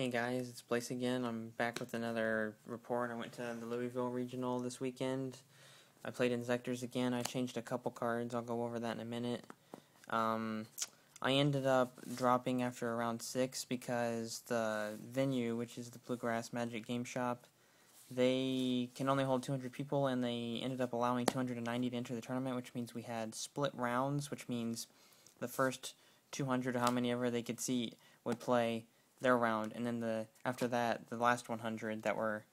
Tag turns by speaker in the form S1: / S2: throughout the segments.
S1: Hey guys, it's Blaze again. I'm back with another report. I went to the Louisville Regional this weekend. I played Inzectors again. I changed a couple cards. I'll go over that in a minute. I ended up dropping after round 6 because the venue, which is the Bluegrass Magic Game Shop, they can only hold 200 people, and they ended up allowing 290 to enter the tournament, which means we had split rounds, which means the first 200 or how many ever they could seat would play their round, and then after that, the last 100 that were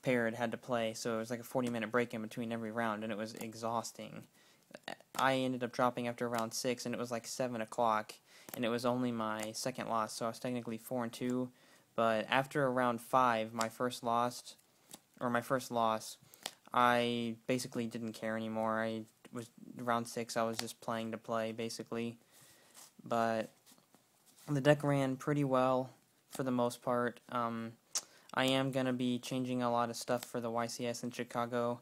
S1: paired had to play, so it was like a 40-minute break in between every round, and it was exhausting. I ended up dropping after round 6, and it was like 7 o'clock, and it was only my second loss, so I was technically 4-2, but after round 5, my first loss, I basically didn't care anymore. Round 6, I was just playing to play, basically, but the deck ran pretty well for the most part. I am going to be changing a lot of stuff for the YCS in Chicago.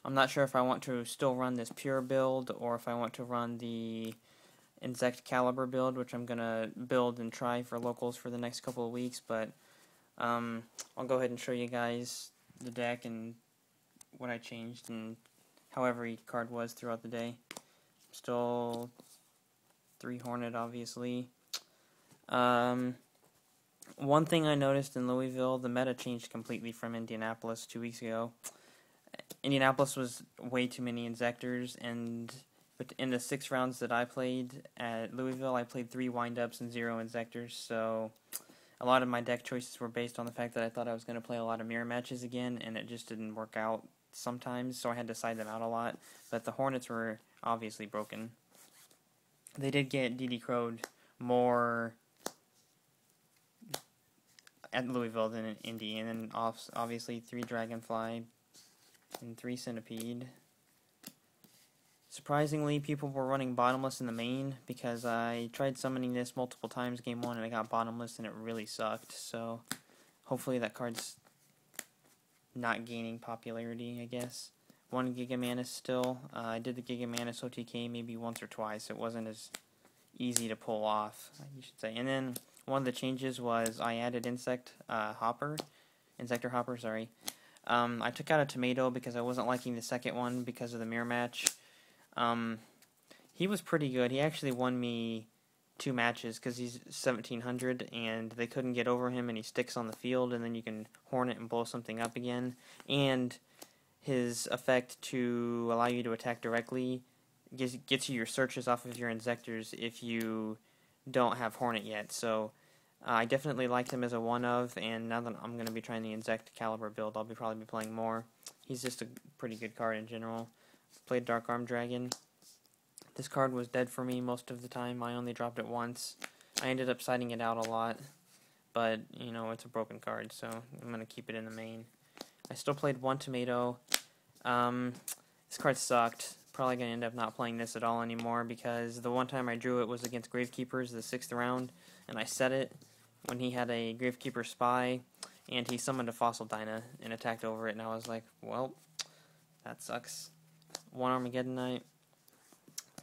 S1: I'm not sure if I want to still run this pure build or if I want to run the Insect Caliber build, which I'm going to build and try for locals for the next couple of weeks, but I'll go ahead and show you guys the deck and what I changed and how every card was throughout the day. Still 3 Hornet, obviously. One thing I noticed in Louisville, the meta changed completely from Indianapolis 2 weeks ago. Indianapolis was way too many Inzectors, but in the 6 rounds that I played at Louisville, I played 3 windups and 0 Inzectors, so a lot of my deck choices were based on the fact that I thought I was going to play a lot of mirror matches again, and it just didn't work out sometimes, so I had to side them out a lot. But the Hornets were obviously broken. They did get DD Crow'd more at Louisville than in Indy, and then obviously 3 Dragonfly and 3 Centipede. Surprisingly, people were running Bottomless in the main because I tried summoning this multiple times game 1 and I got Bottomless and it really sucked, so hopefully that card's not gaining popularity, I guess. 1 Gigamanus still. I did the Gigamanus OTK maybe once or twice. It wasn't as easy to pull off, you should say. And then one of the changes was I added Insector Hopper, sorry. I took out a Tomato because I wasn't liking the second one because of the mirror match. He was pretty good. He actually won me 2 matches because he's 1700 and they couldn't get over him, and he sticks on the field, and then you can Hornet and blow something up again. And his effect to allow you to attack directly gets you your searches off of your Inzectors if you don't have Hornet yet. So I definitely liked him as a one-of, and now that I'm going to be trying the Insect Caliber build, I'll probably be playing more. He's just a pretty good card in general. Played Dark Arm Dragon. This card was dead for me most of the time. I only dropped it once. I ended up siding it out a lot, but, you know, it's a broken card, so I'm going to keep it in the main. I still played 1 Tomato. This card sucked. Probably going to end up not playing this at all anymore because the one time I drew it was against Gravekeepers, the 6th round, and I set it when he had a Gravekeeper Spy, and he summoned a Fossil Dyna and attacked over it, and I was like, well, that sucks. 1 Armageddonite.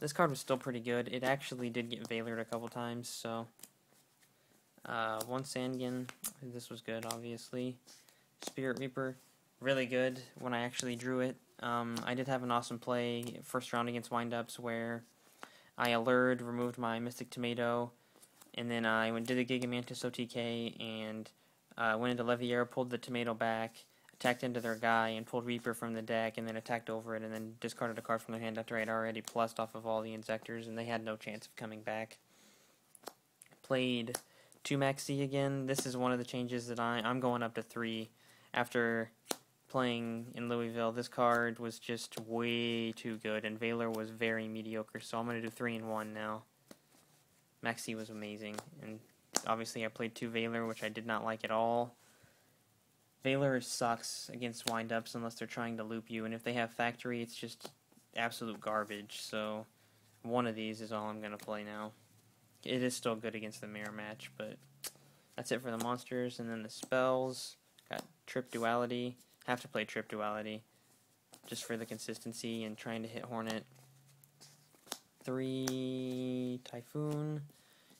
S1: This card was still pretty good. It actually did get Veilered a couple times, so 1 Sandgin. This was good, obviously. Spirit Reaper, really good when I actually drew it. I did have an awesome play first round against windups where I allured, removed my Mystic Tomato, and then I did the Gigamantis OTK and went into Leviair, pulled the Tomato back, attacked into their guy, and pulled Reaper from the deck, and then attacked over it, and then discarded a card from their hand after I had already plussed off of all the Inzectors, and they had no chance of coming back. Played 2 Maxi again. This is one of the changes that I'm going up to 3 after playing in Louisville. This card was just way too good, and Veiler was very mediocre, so I'm going to do 3 and 1 now. Maxi was amazing, and obviously I played 2 Veiler, which I did not like at all. Veiler sucks against windups unless they're trying to loop you, and if they have Factory, it's just absolute garbage, so one of these is all I'm going to play now. It is still good against the mirror match, but that's it for the monsters. And then the spells, got Trip Duality. Have to play Trip Duality just for the consistency and trying to hit Hornet. 3 Typhoon.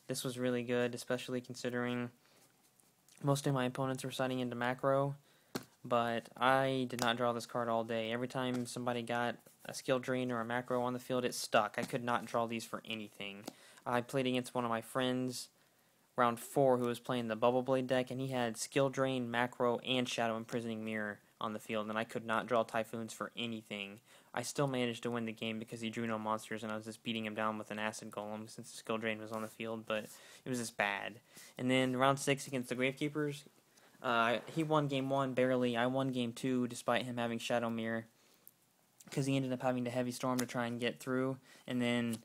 S1: This was really good, especially considering Most of my opponents were siding into macro, but I did not draw this card all day. Every time somebody got a skill drain or a macro on the field, it stuck. I could not draw these for anything. I played against one of my friends, round 4, who was playing the Bubble Blade deck, and he had skill drain, macro, and shadow imprisoning mirror on the field, and I could not draw typhoons for anything. I still managed to win the game because he drew no monsters, and I was just beating him down with an acid golem since the skill drain was on the field, but it was just bad. And then round 6 against the Gravekeepers, he won game 1 barely. I won game 2 despite him having shadow mirror because he ended up having to heavy storm to try and get through. And then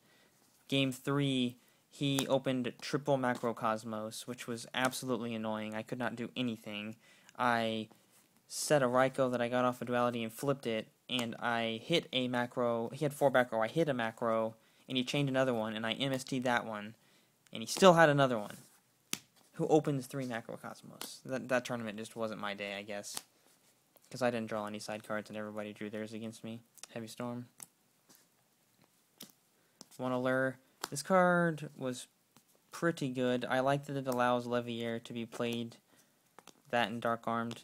S1: game 3, he opened triple macrocosmos, which was absolutely annoying. I could not do anything. I set a Raikou that I got off a duality and flipped it, and I hit a macro. He had 4 macro. I hit a macro, and he chained another one, and I MST'd that one, and he still had another one. Who opens 3 macrocosmos? That tournament just wasn't my day, I guess, because I didn't draw any side cards, and everybody drew theirs against me. Heavy Storm. One Allure. This card was pretty good. I like that it allows Leviair to be played, that and Dark Armed.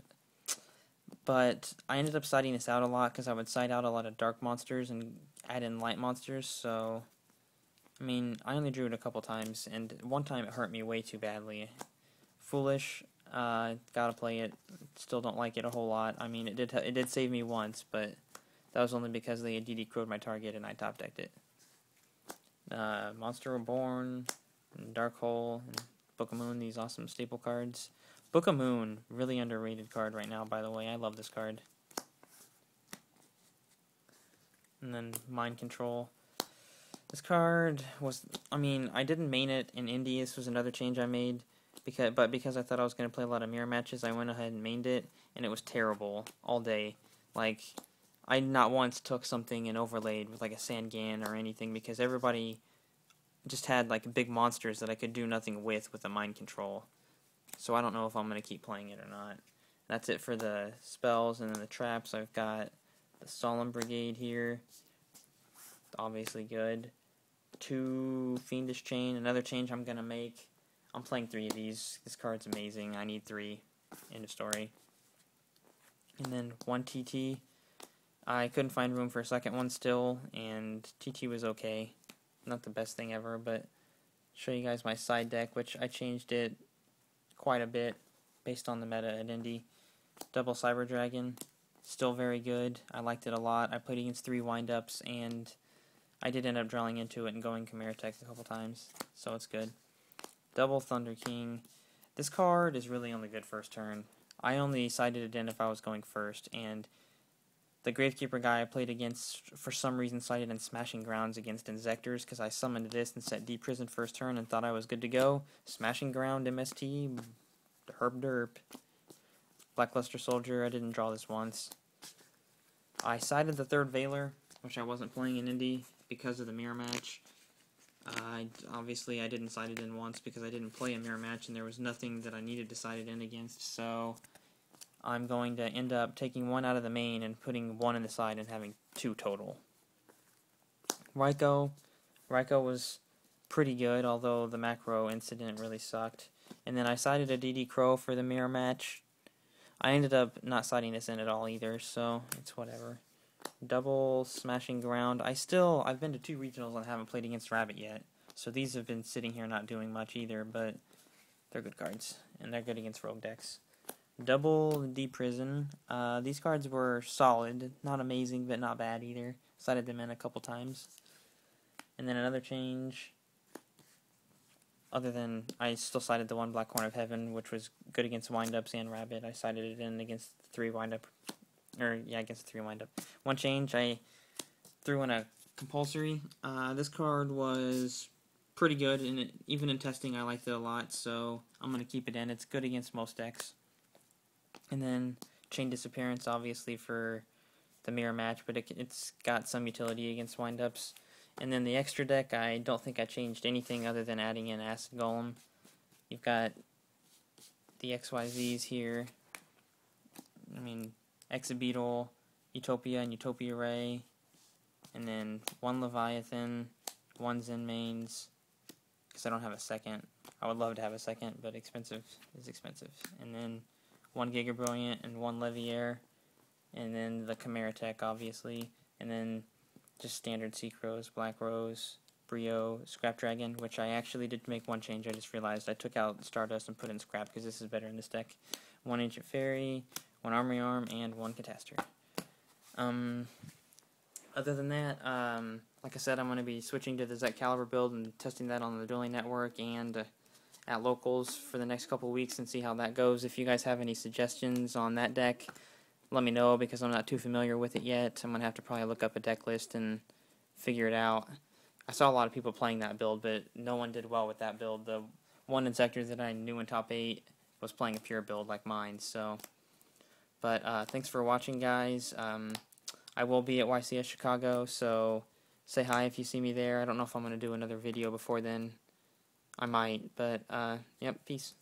S1: But I ended up siding this out a lot because I would side out a lot of dark monsters and add in light monsters. So, I mean, I only drew it a couple times, and one time it hurt me way too badly. Foolish, gotta play it. Still don't like it a whole lot. I mean, it did save me once, but that was only because they had DD crowed my target and I top decked it. Monster Reborn, and Dark Hole, and Book of Moon, these awesome staple cards. Book of Moon, really underrated card right now, by the way. I love this card. And then Mind Control. This card was, I mean, I didn't main it in Indy. This was another change I made. Because I thought I was going to play a lot of mirror matches, I went ahead and mained it, and it was terrible all day. Like, I not once took something and overlaid with like a Sangan or anything because everybody just had like big monsters that I could do nothing with a Mind Control. So I don't know if I'm going to keep playing it or not. That's it for the spells, and then the traps. I've got the Solemn Brigade here. Obviously good. 2 Fiendish Chain. Another change I'm going to make. I'm playing 3 of these. This card's amazing. I need 3. End of story. And then 1 TT. I couldn't find room for a second one still, and TT was okay. Not the best thing ever, but show you guys my side deck, which I changed it quite a bit based on the meta at Indy. Double Cyber Dragon, still very good. I liked it a lot. I played against 3 windups, and I did end up drawing into it and going Chimera Tech a couple times, so it's good. Double Thunder King. This card is really only good first turn. I only sided it in if I was going first, and the Gravekeeper guy I played against, for some reason, sided in Smashing Grounds against Insectors because I summoned this and set Deep Prison first turn and thought I was good to go. Smashing Ground, MST, Herb Derp. Blackluster Soldier, I didn't draw this once. I sided the 3rd Veiler, which I wasn't playing in Indy because of the mirror match. Obviously, I didn't side it in once because I didn't play a mirror match and there was nothing that I needed to side it in against, so I'm going to end up taking 1 out of the main and putting 1 in the side and having 2 total. Raikou was pretty good, although the macro incident really sucked. And then I sided a DD Crow for the mirror match. I ended up not siding this in at all either, so it's whatever. Double Smashing Ground. I've been to 2 regionals and haven't played against Rabbit yet, so these have been sitting here not doing much either, but they're good cards, and they're good against rogue decks. Double Deep Prison. These cards were solid, not amazing, but not bad either. Sided them in a couple times. And then another change, other than I still sided the 1 Black Horn of Heaven, which was good against windups and Rabbit. I sided it in against 3 windup. Against 3 windup. One change, I threw in a compulsory. This card was pretty good, and even in testing I liked it a lot, so I'm going to keep it in. It's good against most decks. And then Chain Disappearance, obviously, for the mirror match, but it's got some utility against windups. And then the extra deck, I don't think I changed anything other than adding in Acid Golem. You've got the XYZs here. I mean, Exabeetle, Utopia, and Utopia Ray. And then 1 Leviathan, 1 Zen Mains, because I don't have a second. I would love to have a second, but expensive is expensive. And then 1 Giga Brilliant and 1 Leviair, and then the Chimera Tech, obviously, and then just standard Seek Rose, Black Rose, Brio, Scrap Dragon, which I actually did make one change. I just realized I took out Stardust and put in Scrap because this is better in this deck. 1 Ancient Fairy, 1 Armory Arm, and 1 Catastor. Other than that, like I said, I'm going to be switching to the Zet Caliber build and testing that on the Dueling Network and at locals for the next couple weeks and see how that goes. If you guys have any suggestions on that deck, let me know, because I'm not too familiar with it yet. I'm going to have to probably look up a deck list and figure it out. I saw a lot of people playing that build, but no one did well with that build. The one Insector that I knew in top 8 was playing a pure build like mine. So, but thanks for watching, guys. I will be at YCS Chicago, so say hi if you see me there. I don't know if I'm going to do another video before then. I might, but yep, peace.